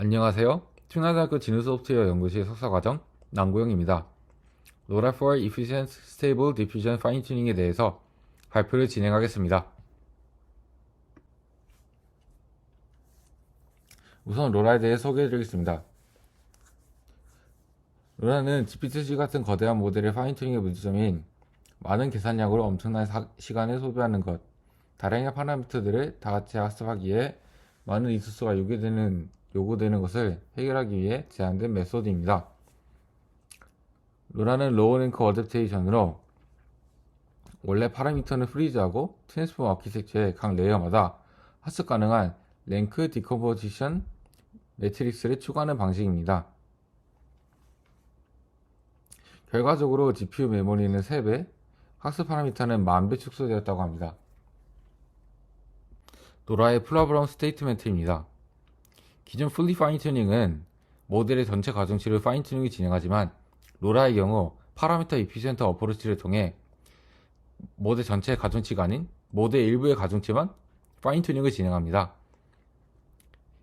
안녕하세요. 충남대학교 진후소프트웨어 연구실 석사과정 남고영입니다. LoRa for Efficient Stable Diffusion Fine-Tuning에 대해서 발표를 진행하겠습니다. 우선 LoRa에 대해 소개해드리겠습니다. LoRa는 GPT-3 같은 거대한 모델의 파인튜닝의 문제점인 많은 계산량으로 엄청난 시간을 소비하는 것, 다량의 파라미터들을 다같이 학습하기에 많은 리소스가 요구되는 것을 해결하기 위해 제안된 메소드입니다. LoRa는 로우랭크 어댑테이션으로 원래 파라미터는 프리즈하고 트랜스폼 아키텍처의 각 레이어마다 학습 가능한 랭크 디컴포지션 매트릭스를 추가하는 방식입니다. 결과적으로 GPU 메모리는 3배, 학습 파라미터는 10,000배 축소되었다고 합니다. LoRa의 플러브럼 스테이트멘트입니다. 기존 풀리 파인튜닝은 모델의 전체 가중치를 파인튜닝을 진행하지만 LoRa의 경우 파라미터 이피션트 어프로치를 통해 모델 전체의 가중치가 아닌 모델 일부의 가중치만 파인튜닝을 진행합니다.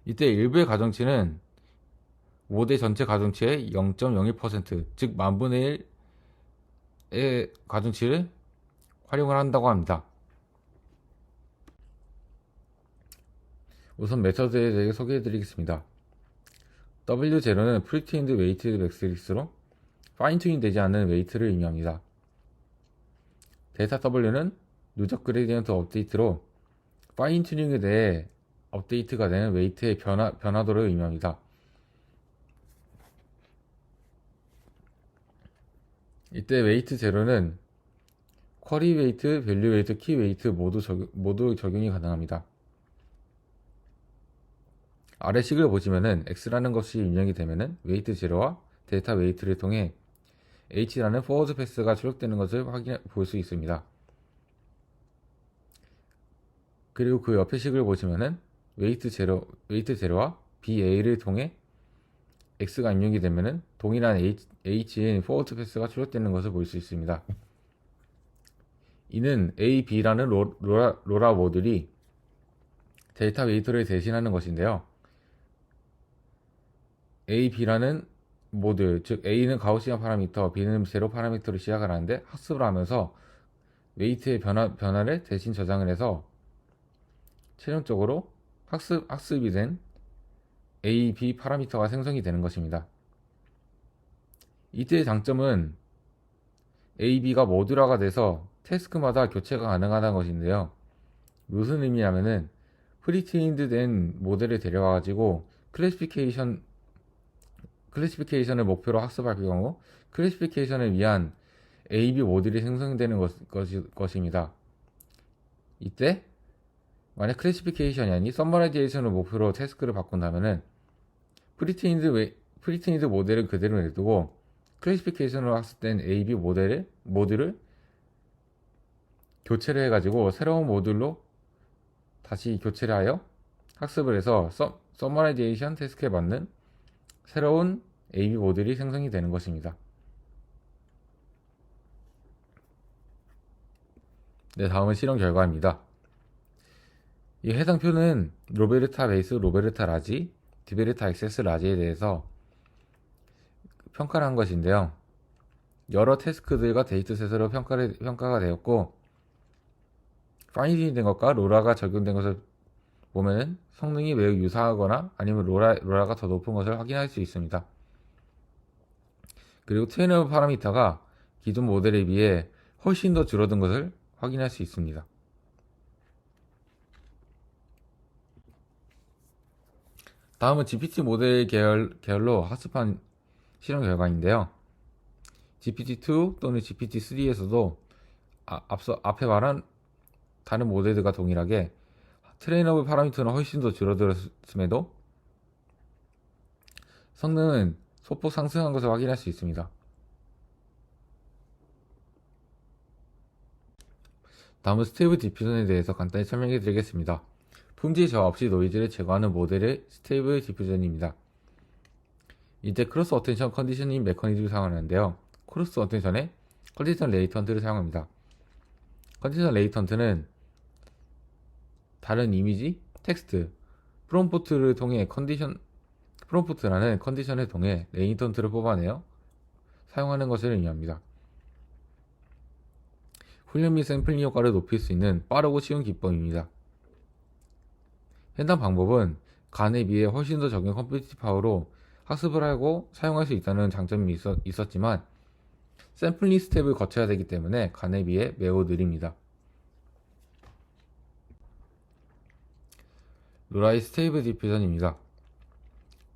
이때 일부의 가중치는 모델 전체 가중치의 0.01%, 즉 만분의 1의 가중치를 활용을 한다고 합니다. 우선 메서드에 대해 소개해드리겠습니다. W0는 프리트윈드 웨이트 매트릭스로 파인튜닝 되지 않는 웨이트를 의미합니다. 데이터 W는 누적 그레디언트 업데이트로 파인튜닝에 대해 업데이트가 되는 웨이트의 변화도를 의미합니다. 이때 웨이트 0는 쿼리 웨이트, 밸류 웨이트, 키 웨이트 모두 적용이 가능합니다. 아래 식을 보시면은 X라는 것이 입력이 되면은 웨이트 0와 데이터 웨이트를 통해 H라는 포워드 패스가 출력되는 것을 볼 수 있습니다. 그리고 그 옆에 식을 보시면은 웨이트 0와 BA를 통해 X가 입력이 되면은 동일한 H인 포워드 패스가 출력되는 것을 볼 수 있습니다. 이는 A, B라는 로라 모듈이 데이터 웨이트를 대신하는 것인데요. A, B라는 모듈, 즉 A는 가우시안 파라미터, B는 제로 파라미터로 시작을 하는데 학습을 하면서 웨이트의 변화를 대신 저장을 해서 최종적으로 학습이 된 A, B 파라미터가 생성이 되는 것입니다. 이때의 장점은 A, B가 모듈화가 돼서 태스크마다 교체가 가능하다는 것인데요. 무슨 의미냐면은 프리트레인드 된 모델을 데려와가지고 클래시피케이션을 목표로 학습할 경우 클래시피케이션을 위한 A, B 모듈이 생성되는 것입니다. 이때 만약 클래시피케이션이 아닌 서머라이제이션을 목표로 태스크를 바꾼다면은 프리트레인드 모델을 그대로 냅두고 클래시피케이션으로 학습된 A, B 모듈을 교체를 해가지고 새로운 모듈로 다시 교체를 하여 학습을 해서 서머라이제이션 태스크에 맞는 새로운 AB 모듈이 생성이 되는 것입니다. 네, 다음은 실험 결과입니다. 이 해당 표는 로베르타 베이스, 로베르타 라지, 디베르타 엑세스 라지에 대해서 평가를 한 것인데요. 여러 태스크들과 데이터셋으로 평가가 되었고 파인튜닝 된 것과 로라가 적용된 것을 보면 성능이 매우 유사하거나 아니면 로라가 더 높은 것을 확인할 수 있습니다. 그리고 트레이너블 파라미터가 기존 모델에 비해 훨씬 더 줄어든 것을 확인할 수 있습니다. 다음은 GPT 모델 계열로 학습한 실험 결과인데요. GPT-2 또는 GPT-3에서도 앞에 말한 다른 모델들과 동일하게 트레이너블 파라미터는 훨씬 더 줄어들었음에도 성능은 소폭 상승한 것을 확인할 수 있습니다. 다음은 스테이블 디퓨전에 대해서 간단히 설명해 드리겠습니다. 품질 저하 없이 노이즈를 제거하는 모델의 스테이블 디퓨전입니다. 이때 크로스 어텐션 컨디셔닝 메커니즘을 사용하는데요. 크로스 어텐션에 컨디션 레이턴트를 사용합니다. 컨디션 레이턴트는 다른 이미지, 텍스트, 프롬프트를 통해 프롬프트라는 컨디션을 통해 레인턴트를 뽑아내어 사용하는 것을 의미합니다. 훈련 및 샘플링 효과를 높일 수 있는 빠르고 쉬운 기법입니다. 해당 방법은 간에 비해 훨씬 더 적은 컴퓨팅 파워로 학습을 하고 사용할 수 있다는 장점이 있었지만 샘플링 스텝을 거쳐야 되기 때문에 간에 비해 매우 느립니다. 로라의 스테이블 디퓨전입니다.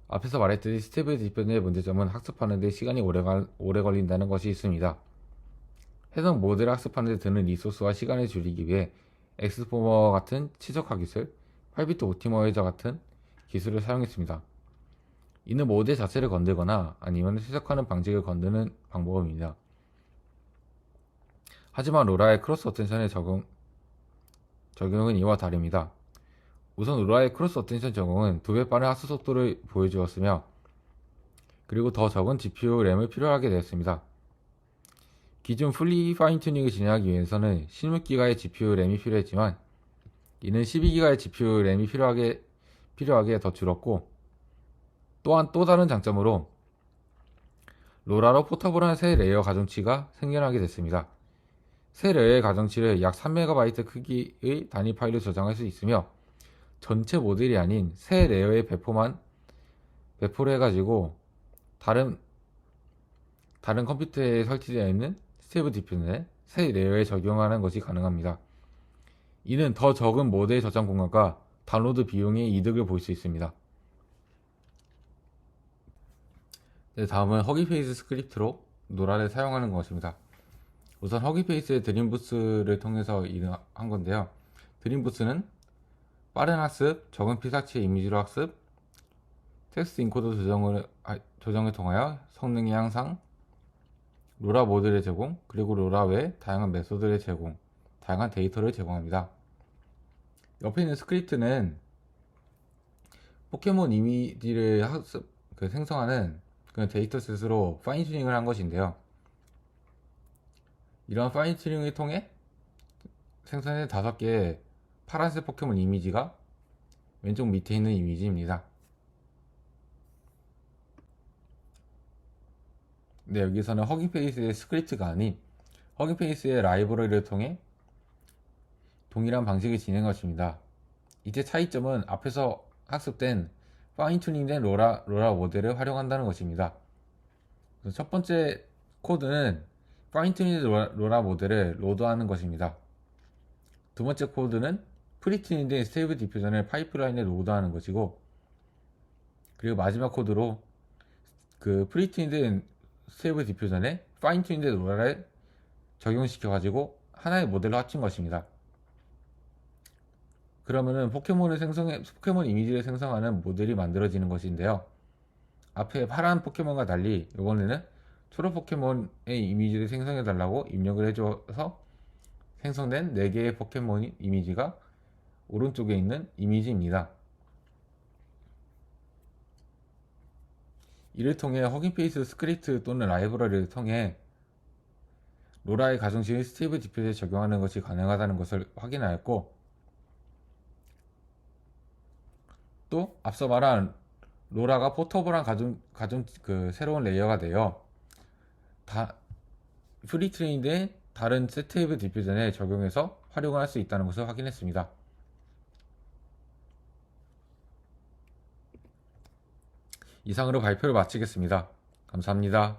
앞에서 말했듯이 스테이블 디퓨전의 문제점은 학습하는 데 시간이 오래 걸린다는 것이 있습니다. 해당 모델을 학습하는 데 드는 리소스와 시간을 줄이기 위해 엑스포머 같은 최적화 기술, 8비트 옵티마이저 같은 기술을 사용했습니다. 이는 모델 자체를 건들거나 아니면 최적화하는 방식을 건드는 방법입니다. 하지만 로라의 크로스 어텐션의 적용은 이와 다릅니다. 우선 로라의 크로스 어텐션 적용은 2배 빠른 학습 속도를 보여주었으며 그리고 더 적은 GPU 램을 필요하게 되었습니다. 기존 풀리 파인 튜닝을 진행하기 위해서는 16기가의 GPU 램이 필요했지만 이는 12기가의 GPU 램이 필요하게 더 줄었고 또한 또 다른 장점으로 로라로 포터블한 새 레이어 가중치가 생겨나게 됐습니다. 새 레이어의 가중치를 약 3MB 크기의 단위 파일로 저장할 수 있으며 전체 모델이 아닌 새 레이어의 배포를 해가지고 다른 컴퓨터에 설치되어 있는 스테이블 디퓨전에 새 레이어에 적용하는 것이 가능합니다. 이는 더 적은 모델 저장 공간과 다운로드 비용의 이득을 볼 수 있습니다. 네, 다음은 허기페이스 스크립트로 노라를 사용하는 것입니다. 우선 허기페이스의 드림부스를 통해서 한 건데요. 드림부스는 빠른 학습, 적은 피사체 이미지로 학습, 텍스트 인코더 조정을 통하여 성능의 향상, 로라 모델의 제공, 그리고 로라 외 다양한 메소드의 제공, 다양한 데이터를 제공합니다. 옆에 있는 스크립트는 포켓몬 이미지를 생성하는 그런 데이터셋으로 파인 튜닝을 한 것인데요. 이러한 파인 튜닝을 통해 생성된 5개의 파란색 포켓몬 이미지가 왼쪽 밑에 있는 이미지입니다. 네, 여기서는 허깅페이스의 스크립트가 아닌 허깅페이스의 라이브러리를 통해 동일한 방식을 진행한 것입니다. 이때 차이점은 앞에서 학습된 파인 튜닝된 로라 모델을 활용한다는 것입니다. 첫 번째 코드는 파인 튜닝된 로라 모델을 로드하는 것입니다. 두 번째 코드는 프리 튜닝된 스테이블 디퓨전을 파이프라인에 로드하는 것이고, 그리고 마지막 코드로 그 프리 튜닝된 스테이블 디퓨전에 파인 튜닝된 로라를 적용시켜 가지고 하나의 모델로 합친 것입니다. 그러면은 포켓몬 이미지를 생성하는 모델이 만들어지는 것인데요. 앞에 파란 포켓몬과 달리 이번에는 초록 포켓몬의 이미지를 생성해 달라고 입력을 해줘서 생성된 4개의 포켓몬 이미지가 오른쪽에 있는 이미지입니다. 이를 통해 허깅페이스 스크립트 또는 라이브러리를 통해 로라의 가중치의 스테이블 디퓨전에 적용하는 것이 가능하다는 것을 확인하였고, 또 앞서 말한 로라가 포터블한 새로운 레이어가 되어 프리 트레인된 다른 스테이블 디퓨전에 적용해서 활용을 할 수 있다는 것을 확인했습니다. 이상으로 발표를 마치겠습니다. 감사합니다.